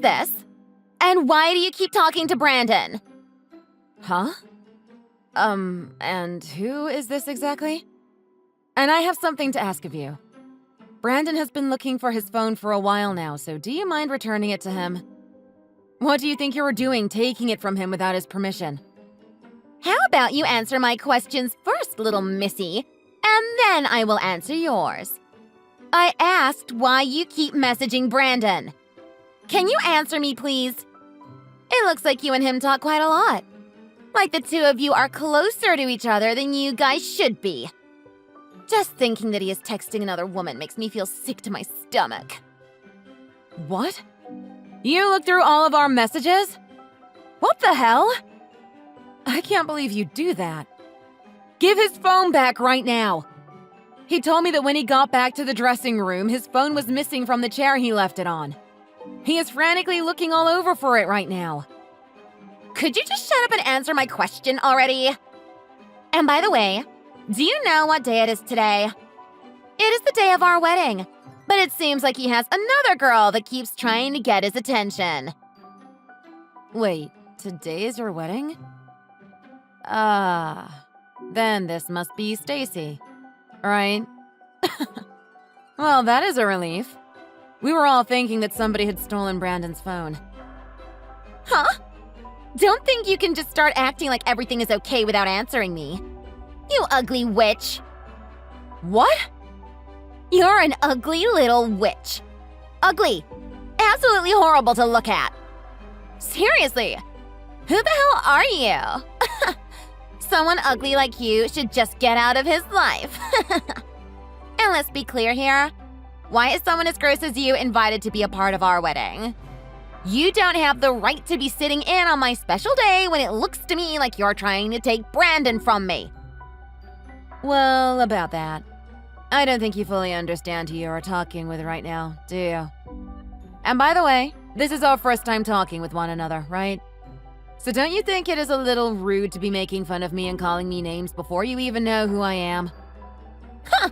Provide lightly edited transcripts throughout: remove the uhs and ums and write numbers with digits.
this? And why do you keep talking to Brandon? Huh? And who is this exactly? And I have something to ask of you. Brandon has been looking for his phone for a while now, so do you mind returning it to him? What do you think you were doing taking it from him without his permission? How about you answer my questions first, little missy, and then I will answer yours. I asked why you keep messaging Brandon. Can you answer me, please? It looks like you and him talk quite a lot. Like the two of you are closer to each other than you guys should be. Just thinking that he is texting another woman makes me feel sick to my stomach. What? You looked through all of our messages? What the hell? I can't believe you do that. Give his phone back right now. He told me that when he got back to the dressing room, his phone was missing from the chair he left it on. He is frantically looking all over for it right now. Could you just shut up and answer my question already? And by the way, do you know what day it is today? It is the day of our wedding, but it seems like he has another girl that keeps trying to get his attention. Wait, today is your wedding? Then this must be Stacy, right? Well, that is a relief. We were all thinking that somebody had stolen Brandon's phone. Huh? Don't think you can just start acting like everything is okay without answering me. You ugly witch. What? You're an ugly little witch. Ugly. Absolutely horrible to look at. Seriously, who the hell are you? Someone ugly like you should just get out of his life. And let's be clear here. Why is someone as gross as you invited to be a part of our wedding? You don't have the right to be sitting in on my special day when it looks to me like you're trying to take Brandon from me. Well, about that. I don't think you fully understand who you are talking with right now, do you? And by the way, this is our first time talking with one another, right? So don't you think it is a little rude to be making fun of me and calling me names before you even know who I am? Huh!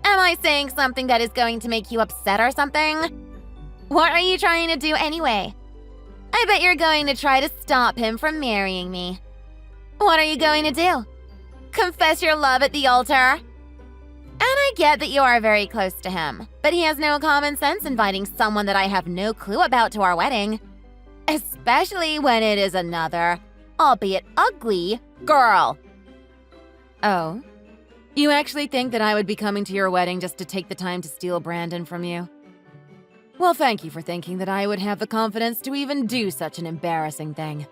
Am I saying something that is going to make you upset or something? What are you trying to do anyway? I bet you're going to try to stop him from marrying me. What are you going to do? Confess your love at the altar? And I get that you are very close to him, but he has no common sense inviting someone that I have no clue about to our wedding. Especially when it is another, albeit ugly, girl. Oh? You actually think that I would be coming to your wedding just to take the time to steal Brandon from you? Well, thank you for thinking that I would have the confidence to even do such an embarrassing thing.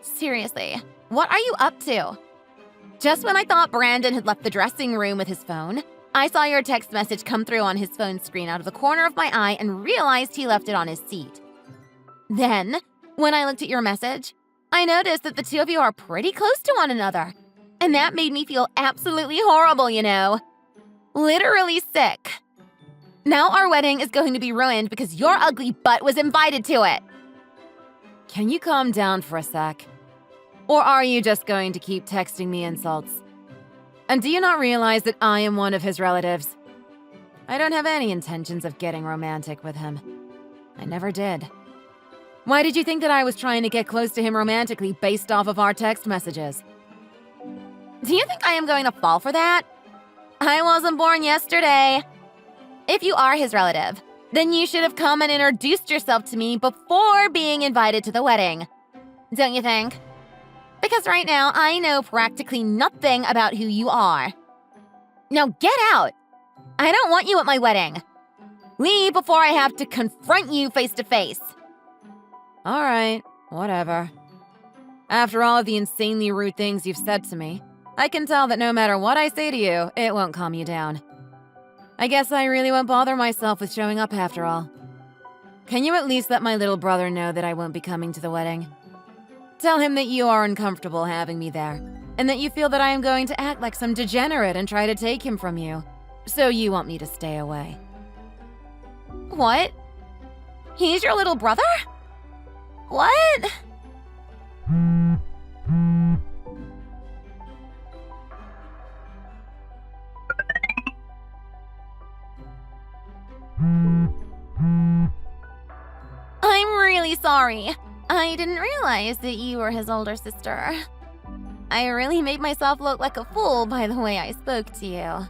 Seriously, what are you up to? Just when I thought Brandon had left the dressing room with his phone, I saw your text message come through on his phone screen out of the corner of my eye and realized he left it on his seat. Then, when I looked at your message, I noticed that the two of you are pretty close to one another. And that made me feel absolutely horrible, you know. Literally sick. Now our wedding is going to be ruined because your ugly butt was invited to it. Can you calm down for a sec? Or are you just going to keep texting me insults? And do you not realize that I am one of his relatives? I don't have any intentions of getting romantic with him. I never did. Why did you think that I was trying to get close to him romantically based off of our text messages? Do you think I am going to fall for that? I wasn't born yesterday. If you are his relative, then you should have come and introduced yourself to me before being invited to the wedding. Don't you think? Because right now, I know practically nothing about who you are. Now get out! I don't want you at my wedding. Leave before I have to confront you face to face. All right, whatever. After all of the insanely rude things you've said to me, I can tell that no matter what I say to you, it won't calm you down. I guess I really won't bother myself with showing up after all. Can you at least let my little brother know that I won't be coming to the wedding? Tell him that you are uncomfortable having me there, and that you feel that I am going to act like some degenerate and try to take him from you, so you want me to stay away. What? He's your little brother? What? sorry. I didn't realize that you were his older sister. I really made myself look like a fool by the way I spoke to you.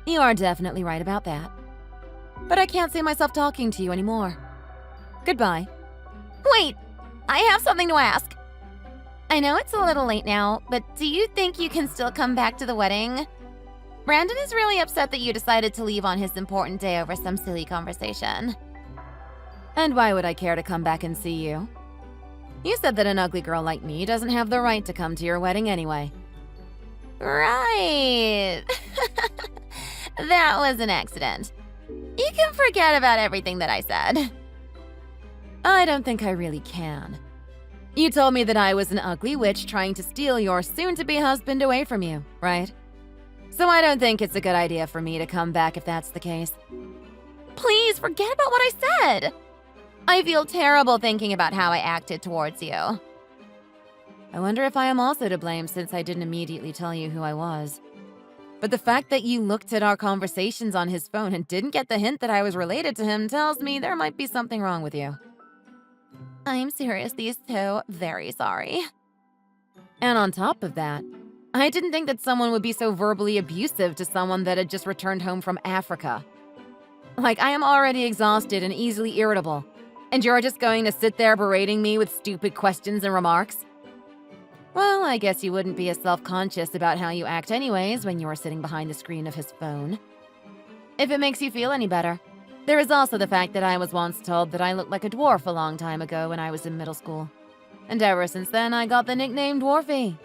You are definitely right about that. But I can't see myself talking to you anymore. Goodbye. Wait, I have something to ask. I know it's a little late now, but do you think you can still come back to the wedding? Brandon is really upset that you decided to leave on his important day over some silly conversation. And why would I care to come back and see you? You said that an ugly girl like me doesn't have the right to come to your wedding anyway. Right. That was an accident. You can forget about everything that I said. I don't think I really can. You told me that I was an ugly witch trying to steal your soon-to-be husband away from you, right? So I don't think it's a good idea for me to come back if that's the case. Please forget about what I said. I feel terrible thinking about how I acted towards you. I wonder if I am also to blame since I didn't immediately tell you who I was. But the fact that you looked at our conversations on his phone and didn't get the hint that I was related to him tells me there might be something wrong with you. I'm seriously so very sorry. And on top of that, I didn't think that someone would be so verbally abusive to someone that had just returned home from Africa. Like, I am already exhausted and easily irritable, and you're just going to sit there berating me with stupid questions and remarks? Well, I guess you wouldn't be as self-conscious about how you act anyways when you were sitting behind the screen of his phone. If it makes you feel any better, there is also the fact that I was once told that I looked like a dwarf a long time ago when I was in middle school. And ever since then, I got the nickname Dwarfy.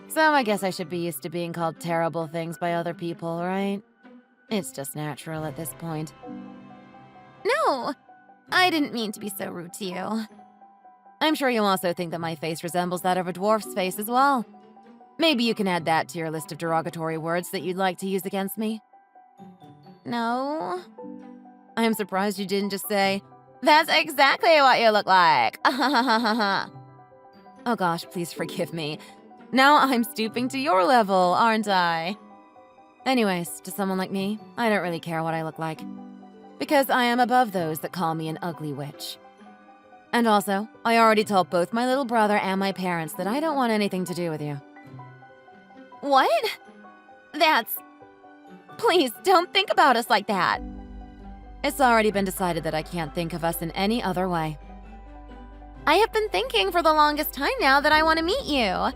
So I guess I should be used to being called terrible things by other people, right? It's just natural at this point. No, I didn't mean to be so rude to you. I'm sure you also think that my face resembles that of a dwarf's face as well. Maybe you can add that to your list of derogatory words that you'd like to use against me. No. I am surprised you didn't just say, "That's exactly what you look like." oh gosh, please forgive me. Now I'm stooping to your level, aren't I? Anyways, to someone like me, I don't really care what I look like. Because I am above those that call me an ugly witch. And also, I already told both my little brother and my parents that I don't want anything to do with you. What? Please, don't think about us like that. It's already been decided that I can't think of us in any other way. I have been thinking for the longest time now that I want to meet you.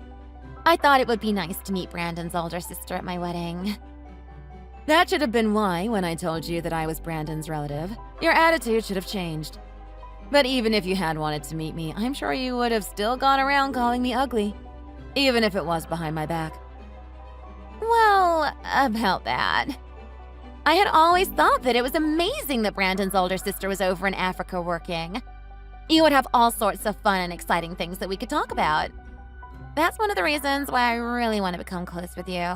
I thought it would be nice to meet Brandon's older sister at my wedding. That should have been why, when I told you that I was Brandon's relative, your attitude should have changed. But even if you had wanted to meet me, I'm sure you would have still gone around calling me ugly, even if it was behind my back. Well, about that. I had always thought that it was amazing that Brandon's older sister was over in Africa working. You would have all sorts of fun and exciting things that we could talk about. That's one of the reasons why I really want to become close with you.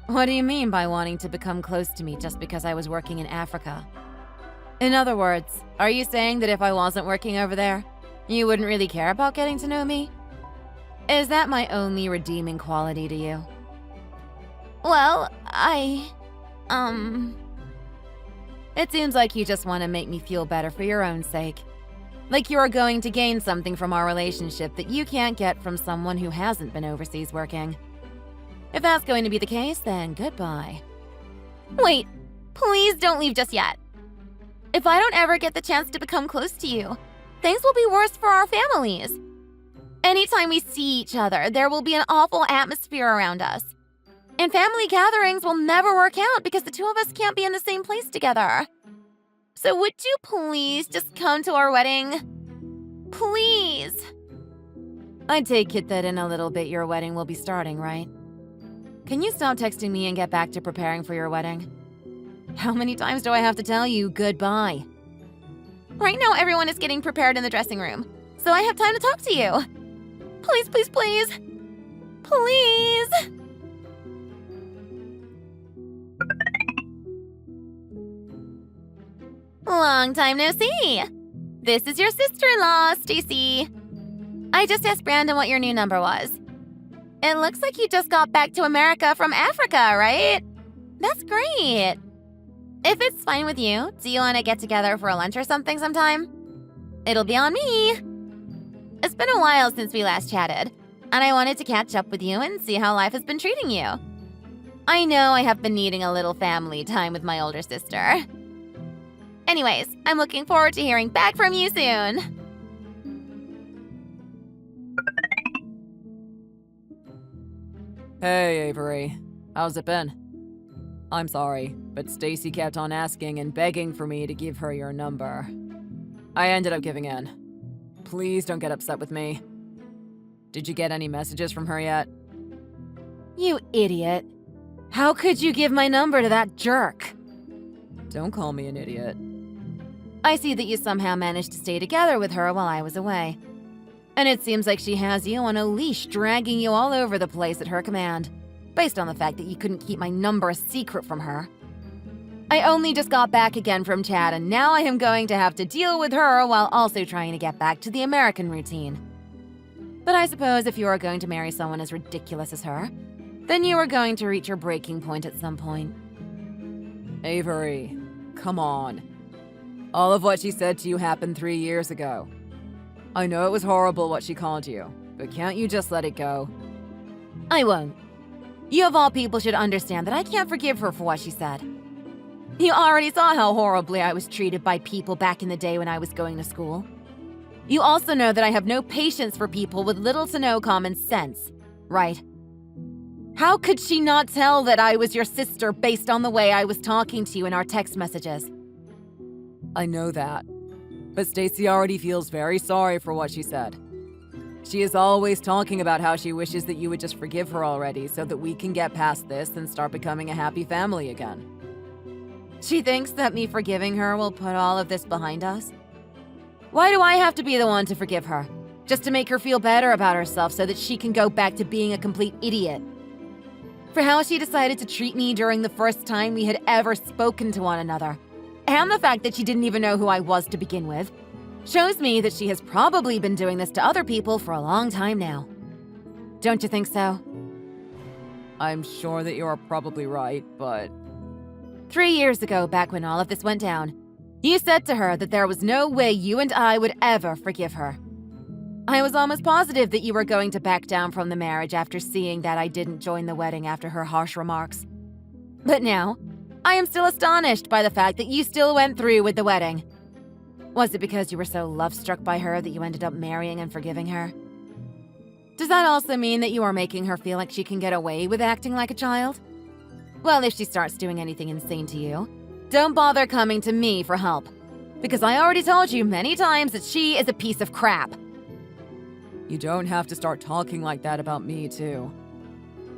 What do you mean by wanting to become close to me just because I was working in Africa? In other words, are you saying that if I wasn't working over there, you wouldn't really care about getting to know me? Is that my only redeeming quality to you? Well, It seems like you just want to make me feel better for your own sake. Like you are going to gain something from our relationship that you can't get from someone who hasn't been overseas working. If that's going to be the case, then goodbye. Wait, please don't leave just yet. If I don't ever get the chance to become close to you, things will be worse for our families. Anytime we see each other, there will be an awful atmosphere around us. And family gatherings will never work out because the two of us can't be in the same place together. So would you please just come to our wedding? Please. I take it that in a little bit your wedding will be starting, right? Can you stop texting me and get back to preparing for your wedding? How many times do I have to tell you goodbye? Right now everyone is getting prepared in the dressing room, so I have time to talk to you. Please, please, please. Please. Long time no see. This is your sister-in-law, Stacy. I just asked Brandon what your new number was. It looks like you just got back to America from Africa, right? That's great. If it's fine with you, do you want to get together for a lunch or something sometime? It'll be on me. It's been a while since we last chatted, and I wanted to catch up with you and see how life has been treating you. I know I have been needing a little family time with my older sister. Anyways, I'm looking forward to hearing back from you soon. Hey, Avery. How's it been? I'm sorry, but Stacy kept on asking and begging for me to give her your number. I ended up giving in. Please don't get upset with me. Did you get any messages from her yet? You idiot. How could you give my number to that jerk? Don't call me an idiot. I see that you somehow managed to stay together with her while I was away. And it seems like she has you on a leash, dragging you all over the place at her command, based on the fact that you couldn't keep my number a secret from her. I only just got back again from Chad, and now I am going to have to deal with her while also trying to get back to the American routine. But I suppose if you are going to marry someone as ridiculous as her, then you are going to reach your breaking point at some point. Avery, come on. All of what she said to you happened 3 years ago. I know it was horrible what she called you, but can't you just let it go? I won't. You of all people should understand that I can't forgive her for what she said. You already saw how horribly I was treated by people back in the day when I was going to school. You also know that I have no patience for people with little to no common sense, right? How could she not tell that I was your sister based on the way I was talking to you in our text messages? I know that. But Stacy already feels very sorry for what she said. She is always talking about how she wishes that you would just forgive her already so that we can get past this and start becoming a happy family again. She thinks that me forgiving her will put all of this behind us? Why do I have to be the one to forgive her? Just to make her feel better about herself so that she can go back to being a complete idiot? For how she decided to treat me during the first time we had ever spoken to one another, and the fact that she didn't even know who I was to begin with, shows me that she has probably been doing this to other people for a long time now. Don't you think so? I'm sure that you are probably right, but 3 years ago, back when all of this went down, you said to her that there was no way you and I would ever forgive her. I was almost positive that you were going to back down from the marriage after seeing that I didn't join the wedding after her harsh remarks. But now, I am still astonished by the fact that you still went through with the wedding. Was it because you were so love-struck by her that you ended up marrying and forgiving her? Does that also mean that you are making her feel like she can get away with acting like a child? Well, if she starts doing anything insane to you, don't bother coming to me for help, because I already told you many times that she is a piece of crap. you don't have to start talking like that about me, too.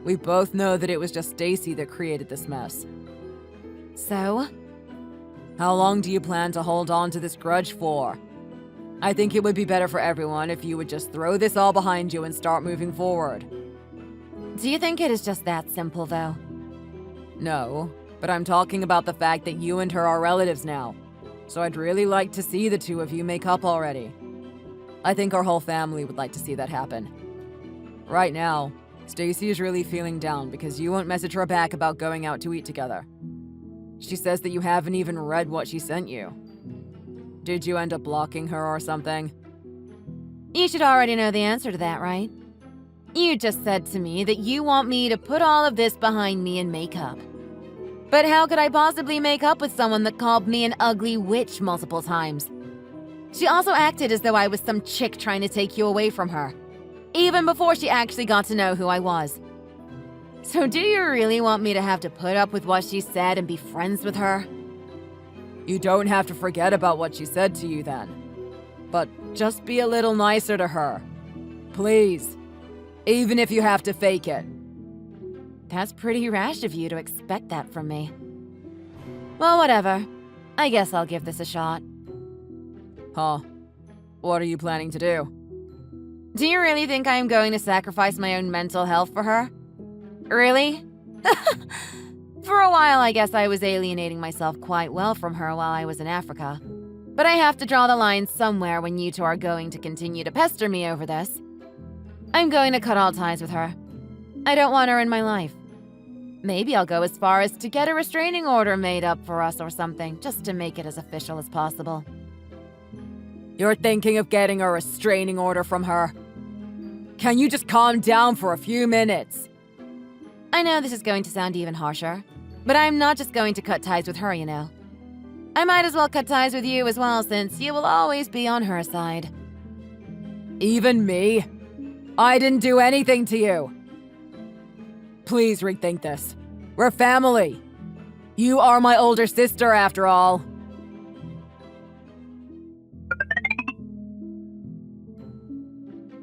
We both know that it was just Stacy that created this mess. So? How long do you plan to hold on to this grudge for? I think it would be better for everyone if you would just throw this all behind you and start moving forward. Do you think it is just that simple, though? No, but I'm talking about the fact that you and her are relatives now. So I'd really like to see the two of you make up already. I think our whole family would like to see that happen. Right now, Stacy is really feeling down because you won't message her back about going out to eat together. She says that you haven't even read what she sent you. Did you end up blocking her or something? You should already know the answer to that, right? You just said to me that you want me to put all of this behind me and make up. But how could I possibly make up with someone that called me an ugly witch multiple times? She also acted as though I was some chick trying to take you away from her, even before she actually got to know who I was. So do you really want me to have to put up with what she said and be friends with her? You don't have to forget about what she said to you then. But just be a little nicer to her. Please. Even if you have to fake it. That's pretty rash of you to expect that from me. Well, whatever. I guess I'll give this a shot. Huh. What are you planning to do? Do you really think I am going to sacrifice my own mental health for her? Really? For a while, I guess I was alienating myself quite well from her while I was in Africa. But I have to draw the line somewhere when you two are going to continue to pester me over this. I'm going to cut all ties with her. I don't want her in my life. Maybe I'll go as far as to get a restraining order made up for us or something, just to make it as official as possible. You're thinking of getting a restraining order from her. Can you just calm down for a few minutes? I know this is going to sound even harsher, but I'm not just going to cut ties with her, you know. I might as well cut ties with you as well, since you will always be on her side. Even me? I didn't do anything to you. Please rethink this. We're family. You are my older sister, after all.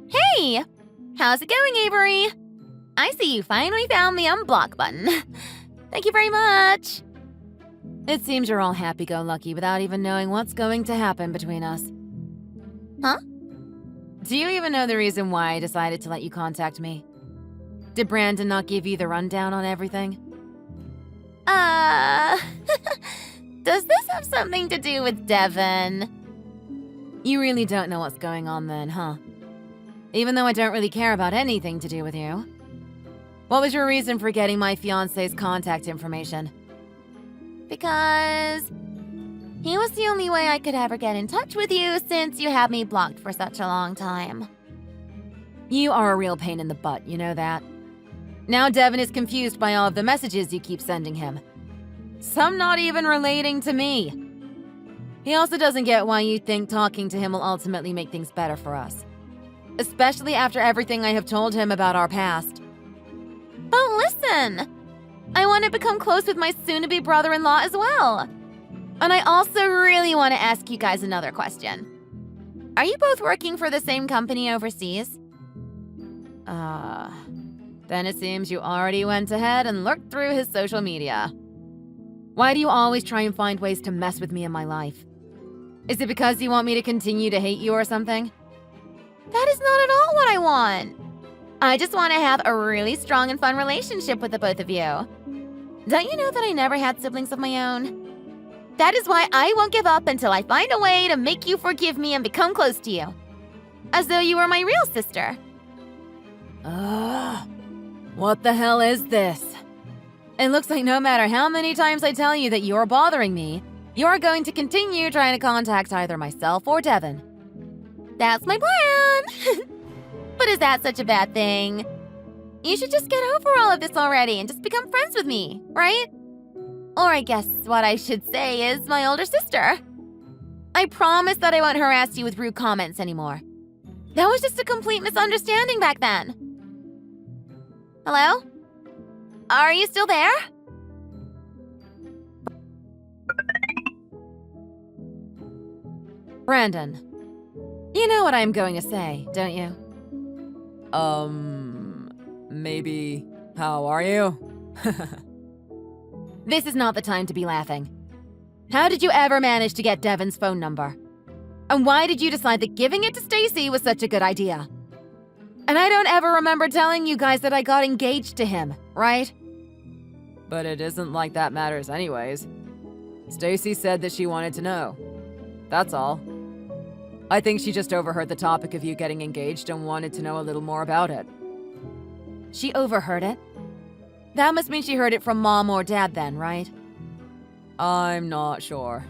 Hey! How's it going, Avery? I see you finally found the unblock button. Thank you very much. It seems you're all happy-go-lucky without even knowing what's going to happen between us. Huh? Do you even know the reason why I decided to let you contact me? Did Brandon not give you the rundown on everything? Does this have something to do with Devin? You really don't know what's going on then, huh? Even though I don't really care about anything to do with you. What was your reason for getting my fiancé's contact information? Because he was the only way I could ever get in touch with you since you had me blocked for such a long time. You are a real pain in the butt, you know that? Now Devin is confused by all of the messages you keep sending him. Some not even relating to me. He also doesn't get why you think talking to him will ultimately make things better for us. Especially after everything I have told him about our past. But listen! I want to become close with my soon-to-be brother-in-law as well. And I also really want to ask you guys another question. Are you both working for the same company overseas? Then it seems you already went ahead and looked through his social media. Why do you always try and find ways to mess with me in my life? Is it because you want me to continue to hate you or something? That is not at all what I want. I just want to have a really strong and fun relationship with the both of you. Don't you know that I never had siblings of my own? That is why I won't give up until I find a way to make you forgive me and become close to you. As though you were my real sister. What the hell is this? It looks like no matter how many times I tell you that you're bothering me, you're going to continue trying to contact either myself or Devin. That's my plan! But is that such a bad thing? You should just get over all of this already and just become friends with me, right? Or I guess what I should say is my older sister. I promise that I won't harass you with rude comments anymore. That was just a complete misunderstanding back then. Hello? Are you still there? Brandon, you know what I'm going to say, don't you? Maybe. How are you? This is not the time to be laughing. How did you ever manage to get Devin's phone number? And why did you decide that giving it to Stacy was such a good idea? And I don't ever remember telling you guys that I got engaged to him, right? But it isn't like that matters anyways. Stacy said that she wanted to know. That's all. I think she just overheard the topic of you getting engaged and wanted to know a little more about it. She overheard it? That must mean she heard it from Mom or Dad then, right? I'm not sure.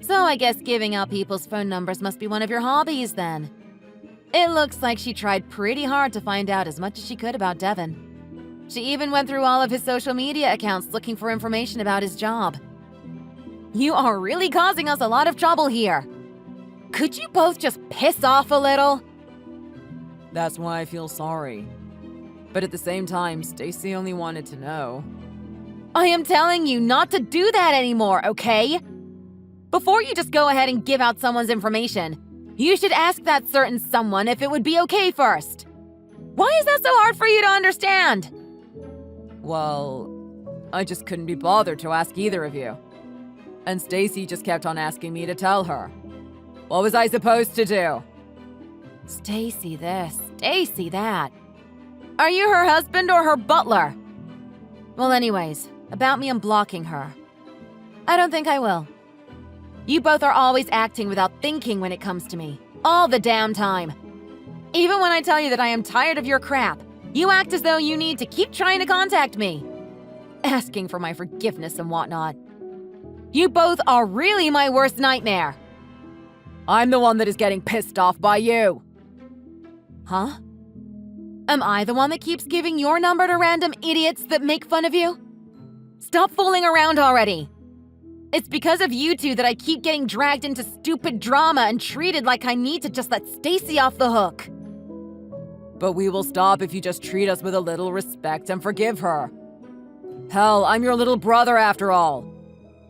So I guess giving out people's phone numbers must be one of your hobbies then. It looks like she tried pretty hard to find out as much as she could about Devin. She even went through all of his social media accounts looking for information about his job. You are really causing us a lot of trouble here. Could you both just piss off a little? That's why I feel sorry. But at the same time, Stacy only wanted to know. I am telling you not to do that anymore, okay? Before you just go ahead and give out someone's information, you should ask that certain someone if it would be okay first. Why is that so hard for you to understand? Well, I just couldn't be bothered to ask either of you. And Stacy just kept on asking me to tell her. What was I supposed to do? Stacy this, Stacy that. Are you her husband or her butler? Well, anyways, about me unblocking her. I don't think I will. You both are always acting without thinking when it comes to me. All the damn time. Even when I tell you that I am tired of your crap, you act as though you need to keep trying to contact me. Asking for my forgiveness and whatnot. You both are really my worst nightmare. I'm the one that is getting pissed off by you. Huh? Am I the one that keeps giving your number to random idiots that make fun of you? Stop fooling around already. It's because of you two that I keep getting dragged into stupid drama and treated like I need to just let Stacy off the hook. But we will stop if you just treat us with a little respect and forgive her. Hell, I'm your little brother after all.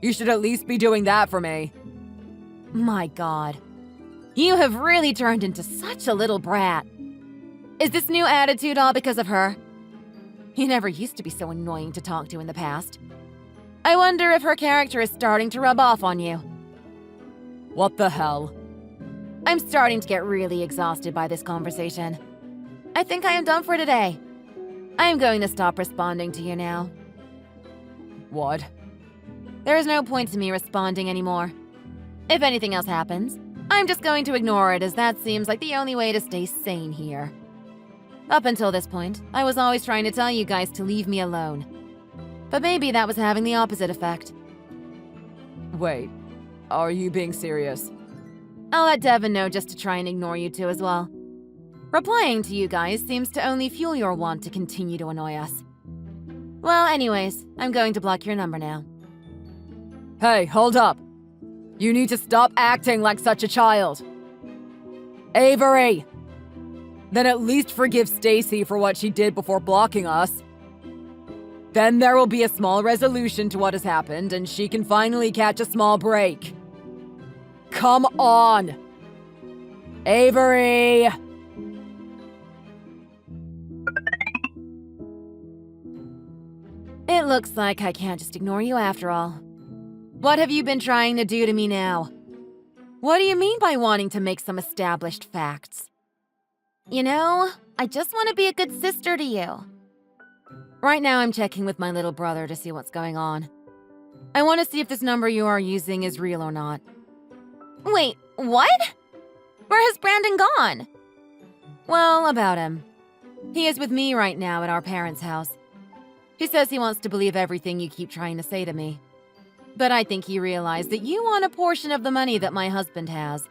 You should at least be doing that for me. My God. You have really turned into such a little brat. Is this new attitude all because of her? You never used to be so annoying to talk to in the past. I wonder if her character is starting to rub off on you. What the hell? I'm starting to get really exhausted by this conversation. I think I am done for today. I am going to stop responding to you now. What? There is no point to me responding anymore. If anything else happens, I'm just going to ignore it, as that seems like the only way to stay sane here. Up until this point, I was always trying to tell you guys to leave me alone. But maybe that was having the opposite effect. Wait, are you being serious? I'll let Devin know just to try and ignore you two as well. Replying to you guys seems to only fuel your want to continue to annoy us. Well, anyways, I'm going to block your number now. Hey, hold up. You need to stop acting like such a child. Avery! Then at least forgive Stacy for what she did before blocking us. Then there will be a small resolution to what has happened, and she can finally catch a small break. Come on! Avery! It looks like I can't just ignore you after all. What have you been trying to do to me now? What do you mean by wanting to make some established facts? You know, I just want to be a good sister to you. Right now I'm checking with my little brother to see what's going on. I want to see if this number you are using is real or not. Wait, what? Where has Brandon gone? Well, about him. He is with me right now at our parents' house. He says he wants to believe everything you keep trying to say to me. But I think he realized that you want a portion of the money that my husband has.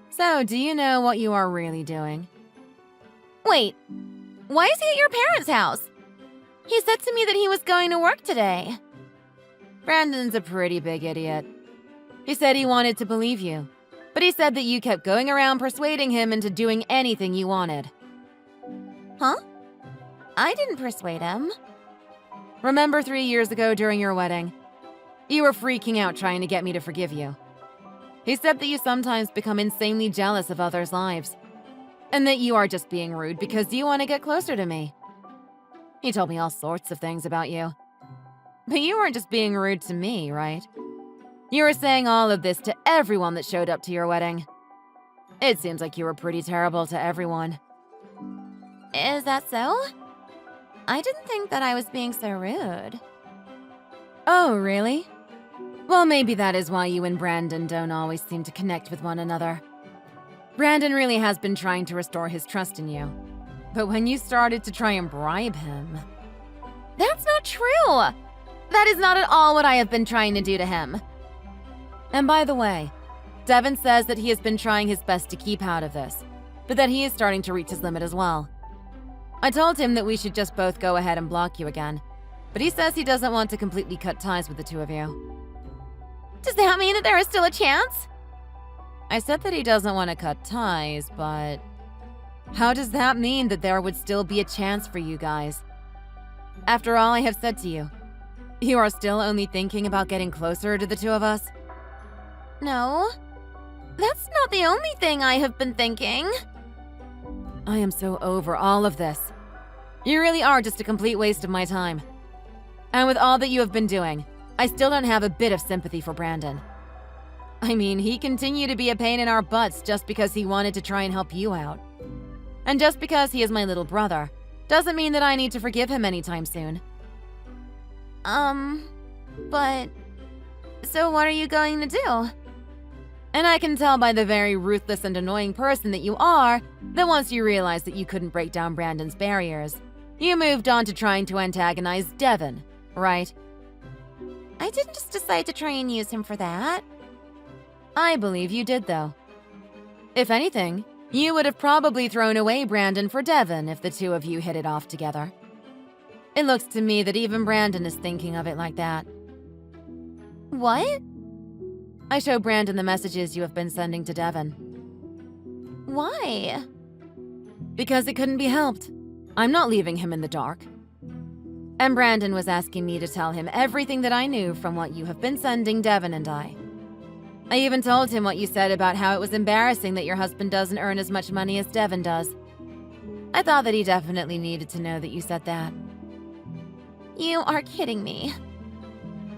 So, do you know what you are really doing? Wait, why is he at your parents' house? He said to me that he was going to work today. Brandon's a pretty big idiot. He said he wanted to believe you, but he said that you kept going around persuading him into doing anything you wanted. Huh? I didn't persuade him. Remember 3 years ago during your wedding? You were freaking out trying to get me to forgive you. He said that you sometimes become insanely jealous of others' lives, and that you are just being rude because you want to get closer to me. He told me all sorts of things about you. But you weren't just being rude to me, right? You were saying all of this to everyone that showed up to your wedding. It seems like you were pretty terrible to everyone. Is that so? I didn't think that I was being so rude. Oh, really? Well, maybe that is why you and Brandon don't always seem to connect with one another. Brandon really has been trying to restore his trust in you. But when you started to try and bribe him... That's not true! That is not at all what I have been trying to do to him. And by the way, Devin says that he has been trying his best to keep out of this, but that he is starting to reach his limit as well. I told him that we should just both go ahead and block you again, but he says he doesn't want to completely cut ties with the two of you. Does that mean that there is still a chance? I said that he doesn't want to cut ties, but... How does that mean that there would still be a chance for you guys? After all I have said to you, you are still only thinking about getting closer to the two of us? No. That's not the only thing I have been thinking. I am so over all of this. You really are just a complete waste of my time. And with all that you have been doing, I still don't have a bit of sympathy for Brandon. I mean, he continued to be a pain in our butts just because he wanted to try and help you out. And just because he is my little brother, doesn't mean that I need to forgive him anytime soon. But... So what are you going to do? And I can tell by the very ruthless and annoying person that you are, that once you realized that you couldn't break down Brandon's barriers, you moved on to trying to antagonize Devin, right? I didn't just decide to try and use him for that. I believe you did, though. If anything, you would have probably thrown away Brandon for Devin if the two of you hit it off together. It looks to me that even Brandon is thinking of it like that. What? I show Brandon the messages you have been sending to Devin. Why? Because it couldn't be helped. I'm not leaving him in the dark. And Brandon was asking me to tell him everything that I knew from what you have been sending Devin and I. I even told him what you said about how it was embarrassing that your husband doesn't earn as much money as Devin does. I thought that he definitely needed to know that you said that. You are kidding me.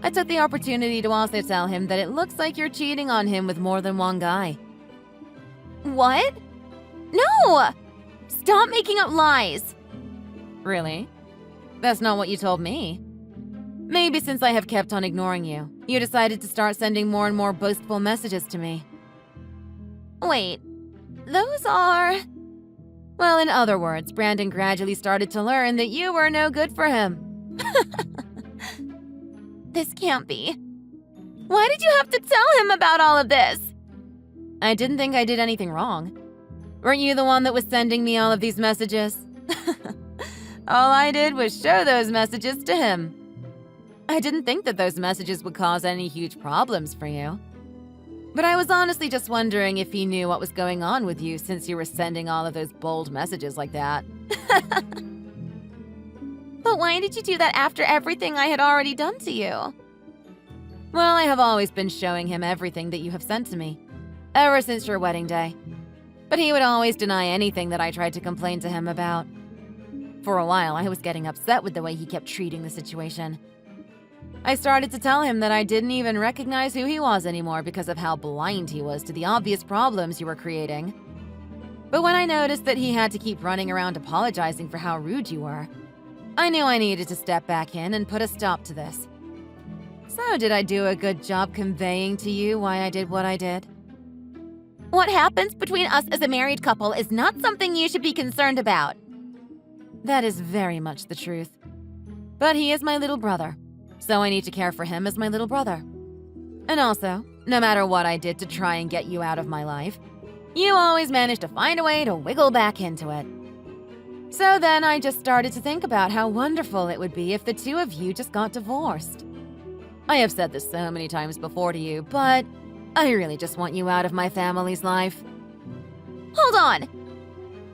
I took the opportunity to also tell him that it looks like you're cheating on him with more than one guy. What? No! Stop making up lies! Really? That's not what you told me. Maybe since I have kept on ignoring you, you decided to start sending more and more boastful messages to me. Wait, those are… Well, in other words, Brandon gradually started to learn that you were no good for him. This can't be. Why did you have to tell him about all of this? I didn't think I did anything wrong. Weren't you the one that was sending me all of these messages? All I did was show those messages to him. I didn't think that those messages would cause any huge problems for you. But I was honestly just wondering if he knew what was going on with you since you were sending all of those bold messages like that. But why did you do that after everything I had already done to you? Well, I have always been showing him everything that you have sent to me, ever since your wedding day. But he would always deny anything that I tried to complain to him about. For a while, I was getting upset with the way he kept treating the situation. I started to tell him that I didn't even recognize who he was anymore because of how blind he was to the obvious problems you were creating. But when I noticed that he had to keep running around apologizing for how rude you were, I knew I needed to step back in and put a stop to this. So did I do a good job conveying to you why I did what I did? What happens between us as a married couple is not something you should be concerned about. That is very much the truth. But he is my little brother, so I need to care for him as my little brother. And also, no matter what I did to try and get you out of my life, you always managed to find a way to wiggle back into it. So then I just started to think about how wonderful it would be if the two of you just got divorced. I have said this so many times before to you, but I really just want you out of my family's life. Hold on!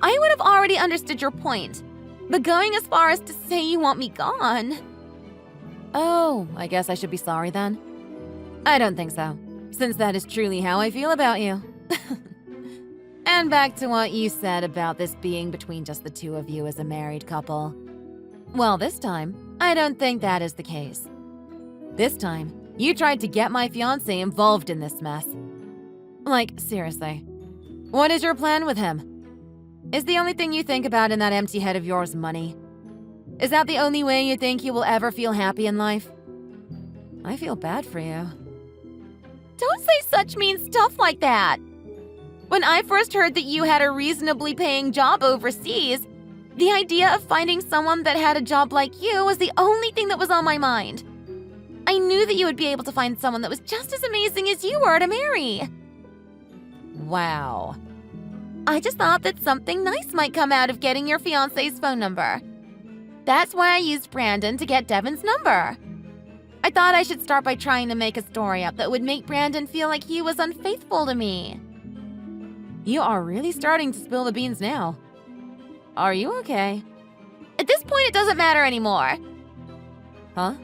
I would have already understood your point, but going as far as to say you want me gone… Oh, I guess I should be sorry then. I don't think so, since that is truly how I feel about you. And back to what you said about this being between just the two of you as a married couple. Well, this time, I don't think that is the case. This time, you tried to get my fiancé involved in this mess. Like, seriously, what is your plan with him? Is the only thing you think about in that empty head of yours money? Is that the only way you think you will ever feel happy in life? I feel bad for you. Don't say such mean stuff like that! When I first heard that you had a reasonably paying job overseas, the idea of finding someone that had a job like you was the only thing that was on my mind. I knew that you would be able to find someone that was just as amazing as you were to marry. Wow. I just thought that something nice might come out of getting your fiancé's phone number. That's why I used Brandon to get Devin's number. I thought I should start by trying to make a story up that would make Brandon feel like he was unfaithful to me. You are really starting to spill the beans now. Are you okay? At this point, it doesn't matter anymore. Huh?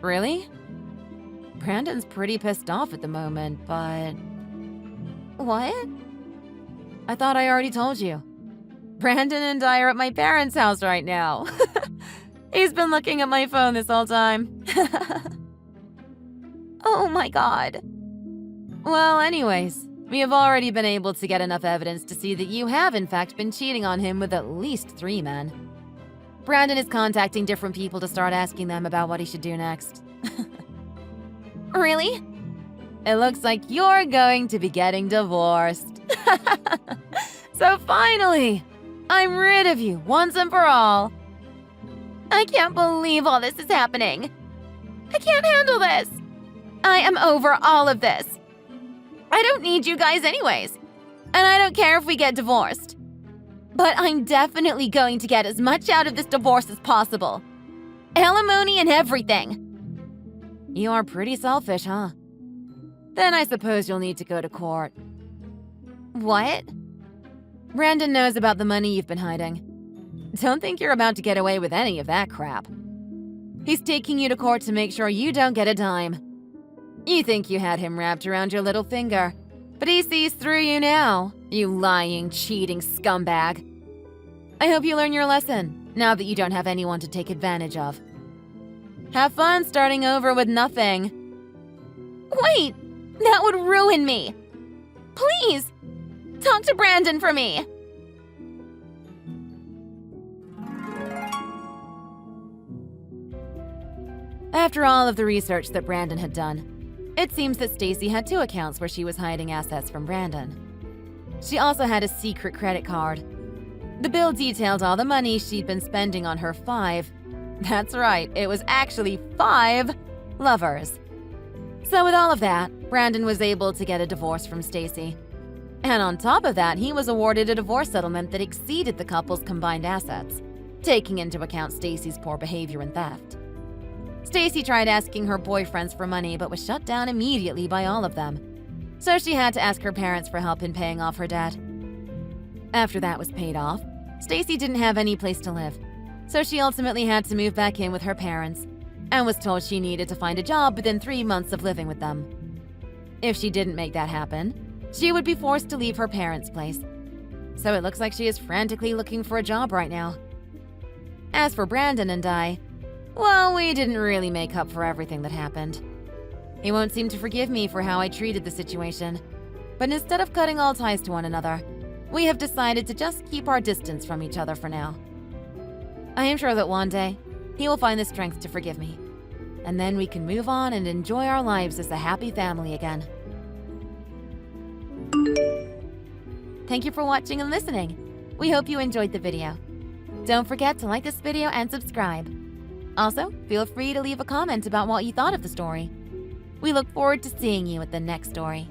Really? Brandon's pretty pissed off at the moment, but… What? I thought I already told you. Brandon and I are at my parents' house right now. He's been looking at my phone this whole time. Oh my god. Well, anyways, we have already been able to get enough evidence to see that you have in fact been cheating on him with at least 3 men. Brandon is contacting different people to start asking them about what he should do next. Really? It looks like you're going to be getting divorced. So finally, I'm rid of you once and for all. I can't believe all this is happening. I can't handle this. I am over all of this. I don't need you guys anyways. And I don't care if we get divorced. But I'm definitely going to get as much out of this divorce as possible. Alimony and everything. You are pretty selfish, huh? Then I suppose you'll need to go to court. What? Brandon knows about the money you've been hiding. Don't think you're about to get away with any of that crap. He's taking you to court to make sure you don't get a dime. You think you had him wrapped around your little finger, but he sees through you now, you lying, cheating scumbag. I hope you learn your lesson, now that you don't have anyone to take advantage of. Have fun starting over with nothing. Wait! That would ruin me! Please! Talk to Brandon for me! After all of the research that Brandon had done, it seems that Stacy had 2 accounts where she was hiding assets from Brandon. She also had a secret credit card. The bill detailed all the money she'd been spending on her 5, that's right, it was actually 5 lovers. So with all of that, Brandon was able to get a divorce from Stacy. And on top of that, he was awarded a divorce settlement that exceeded the couple's combined assets, taking into account Stacy's poor behavior and theft. Stacy tried asking her boyfriends for money but was shut down immediately by all of them. So she had to ask her parents for help in paying off her debt. After that was paid off, Stacy didn't have any place to live. So she ultimately had to move back in with her parents and was told she needed to find a job within 3 months of living with them. If she didn't make that happen, she would be forced to leave her parents' place. So it looks like she is frantically looking for a job right now. As for Brandon and I, well, we didn't really make up for everything that happened. He won't seem to forgive me for how I treated the situation. But instead of cutting all ties to one another, we have decided to just keep our distance from each other for now. I am sure that one day, he will find the strength to forgive me. And then we can move on and enjoy our lives as a happy family again. Thank you for watching and listening. We hope you enjoyed the video. Don't forget to like this video and subscribe. Also, feel free to leave a comment about what you thought of the story. We look forward to seeing you at the next story.